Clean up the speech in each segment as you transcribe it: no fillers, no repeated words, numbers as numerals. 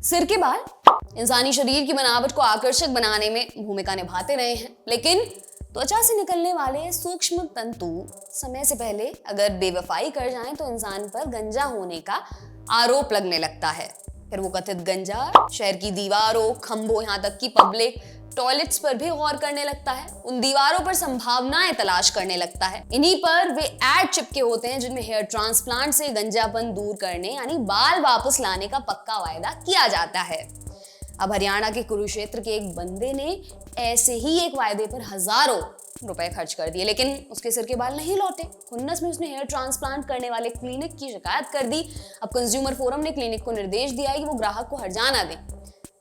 सिर के बाल इंसानी शरीर की बनावट को आकर्षक बनाने में भूमिका निभाते रहे हैं, लेकिन त्वचा से निकलने वाले सूक्ष्म तंतु समय से पहले अगर बेवफाई कर जाएं तो इंसान पर गंजा होने का आरोप लगने लगता है। फिर वो कथित गंजा शहर की दीवारों, खंभों, यहाँ तक कि पब्लिक टॉयलेट्स पर भी गौर करने लगता है। उन दीवारों पर संभावनाएं तलाश करने लगता है। इन्हीं पर वे ऐड चिपके होते हैं जिनमें हेयर ट्रांसप्लांट से गंजापन दूर करने यानी बाल वापस लाने का पक्का वायदा किया जाता है। अब हरियाणा के कुरुक्षेत्र के एक बंदे ने ऐसे ही एक वायदे पर हजारों रुपए खर्च कर दिए, लेकिन उसके सिर के बाल नहीं लौटे। खुन्नस में उसने हेयर ट्रांसप्लांट करने वाले क्लिनिक की शिकायत कर दी। अब कंज्यूमर फोरम ने क्लिनिक को निर्देश दिया है कि वो ग्राहक को हर्जाना दे।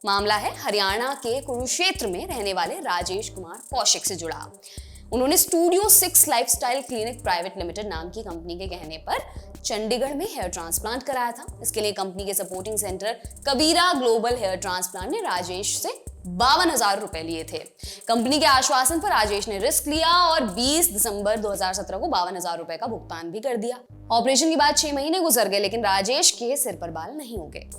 मामला है हरियाणा के कुरुक्षेत्र में रहने वाले राजेश कुमार कौशिक से जुड़ा। उन्होंने studio 6 lifestyle clinic private limited नाम की कंपनी के कहने पर चंडीगढ़ में हेयर ट्रांसप्लांट कराया था। इसके लिए कंपनी के सपोर्टिंग सेंटर कबीरा ग्लोबल हेयर ट्रांसप्लांट ने राजेश से 52,000 रुपए लिए थे। कंपनी के आश्वासन पर राजेश ने रिस्क लिया और 20 दिसंबर 2017 को 52,000 रुपए का भुगतान भी कर दिया। ऑपरेशन के बाद 6 महीने गुजर गए, लेकिन राजेश के सिर पर बाल नहीं उगे।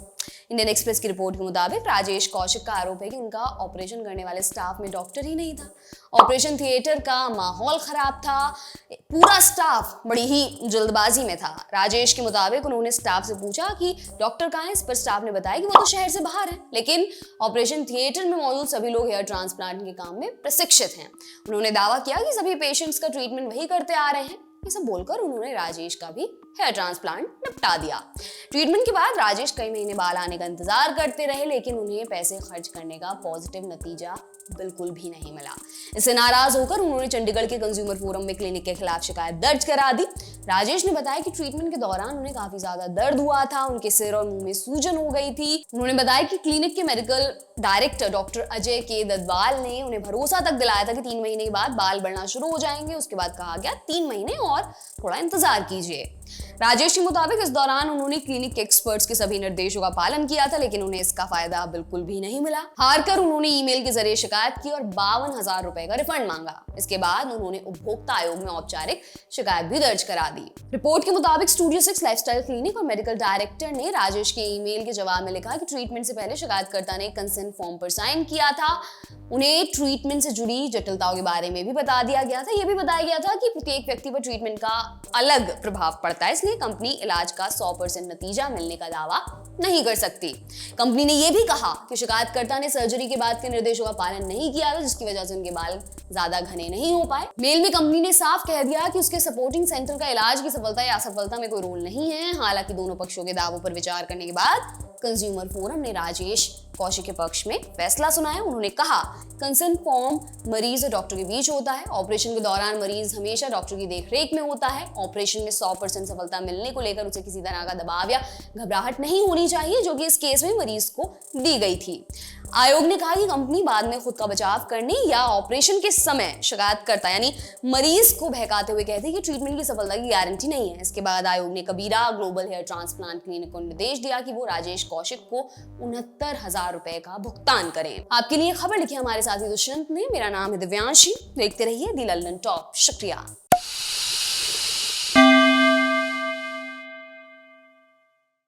इंडियन एक्सप्रेस की रिपोर्ट के मुताबिक राजेश कौशिक का आरोप है कि उनका ऑपरेशन करने वाले स्टाफ में डॉक्टर ही नहीं था। ऑपरेशन थिएटर का माहौल खराब था, पूरा स्टाफ बड़ी ही जल्दबाजी में था। राजेश के मुताबिक उन्होंने स्टाफ से पूछा कि डॉक्टर कहाँ है। इस पर स्टाफ ने बताया कि वो तो शहर से बाहर है, लेकिन ऑपरेशन थिएटर में मौजूद सभी लोग हेयर ट्रांसप्लांट के काम में प्रशिक्षित हैं। उन्होंने दावा किया कि सभी पेशेंट्स का ट्रीटमेंट वही करते आ रहे हैं। ये सब बोलकर उन्होंने राजेश का भी हेयर ट्रांसप्लांट निपटा दिया। ट्रीटमेंट के बाद राजेश कई महीने बाल आने का इंतजार करते रहे, लेकिन उन्हें पैसे खर्च करने का पॉजिटिव नतीजा बिल्कुल भी नहीं मिला। इससे नाराज होकर उन्होंने चंडीगढ़ के कंज्यूमर फोरम में क्लिनिक के खिलाफ शिकायत दर्ज करा दी। राजेश ने बताया कि ट्रीटमेंट के दौरान उन्हें काफी ज्यादा दर्द हुआ था, उनके सिर और मुंह में सूजन हो गई थी। उन्होंने बताया कि क्लिनिक के मेडिकल डायरेक्टर डॉक्टर अजय के ददवाल ने उन्हें भरोसा तक दिलाया था कि 3 महीने के बाद बाल बढ़ना शुरू हो जाएंगे। उसके बाद कहा गया 3 महीने और थोड़ा इंतजार कीजिए। राजेश के मुताबिक इस दौरान उन्होंने क्लिनिक के एक्सपर्ट्स के सभी निर्देशों का पालन किया था, लेकिन उन्हें इसका फायदा बिल्कुल भी नहीं मिला। हारकर उन्होंने ईमेल के जरिए शिकायत की और 52,000 रुपए का रिफंड मांगा। इसके बाद उन्होंने उपभोक्ता आयोग में औपचारिक शिकायत भी दर्ज करा दी। रिपोर्ट के मुताबिक स्टूडियो 6 लाइफस्टाइल क्लिनिक और मेडिकल डायरेक्टर ने राजेश के ईमेल के जवाब में लिखा कि ट्रीटमेंट से पहले शिकायतकर्ता ने कंसेंट फॉर्म पर साइन किया था। उन्हें ट्रीटमेंट से जुड़ी जटिलताओं के बारे में भी बता दिया गया था। यह भी बताया गया था कि प्रत्येक व्यक्ति पर ट्रीटमेंट का अलग प्रभाव पड़ता है, इसलिए कंपनी इलाज का 100% नतीजा मिलने का दावा नहीं कर सकती। कंपनी ने यह भी कहा कि शिकायतकर्ता ने सर्जरी के बाद के निर्देशों का पालन नहीं किया था, जिसकी वजह से उनके बाल ज्यादा घने नहीं हो पाए। मेल में कंपनी ने साफ कह दिया कि उसके सपोर्टिंग सेंटर का इलाज की सफलता या असफलता में कोई रोल नहीं है। हालांकि दोनों पक्षों के दावों पर विचार करने के बाद कंज्यूमर फोरम ने राजेश कौशिक के पक्ष में फैसला सुनाया। उन्होंने कहा, कंसेंट फॉर्म मरीज और डॉक्टर के बीच होता है। ऑपरेशन के दौरान मरीज हमेशा डॉक्टर की देखरेख में होता है। ऑपरेशन में 100% सफलता मिलने को लेकर उसे किसी तरह का दबाव या घबराहट नहीं होनी चाहिए, जो कि इस केस में मरीज को दी गई थी। आयोग ने कहा कि कंपनी बाद में खुद का बचाव करने या ऑपरेशन के समय शिकायतकर्ता यानी मरीज को बहकाते हुए कहती कि ट्रीटमेंट की सफलता की गारंटी नहीं है। इसके बाद आयोग ने कबीरा ग्लोबल हेयर ट्रांसप्लांट क्लिनिक को निर्देश दिया कि वो राजेश कौशिक को 69,000 रुपए का भुगतान करें। आपके लिए खबर लिखी हमारे साथी दुष्यंत ने। मेरा नाम है दिव्यांशी। देखते रहिए दी लंदन टॉप। शुक्रिया।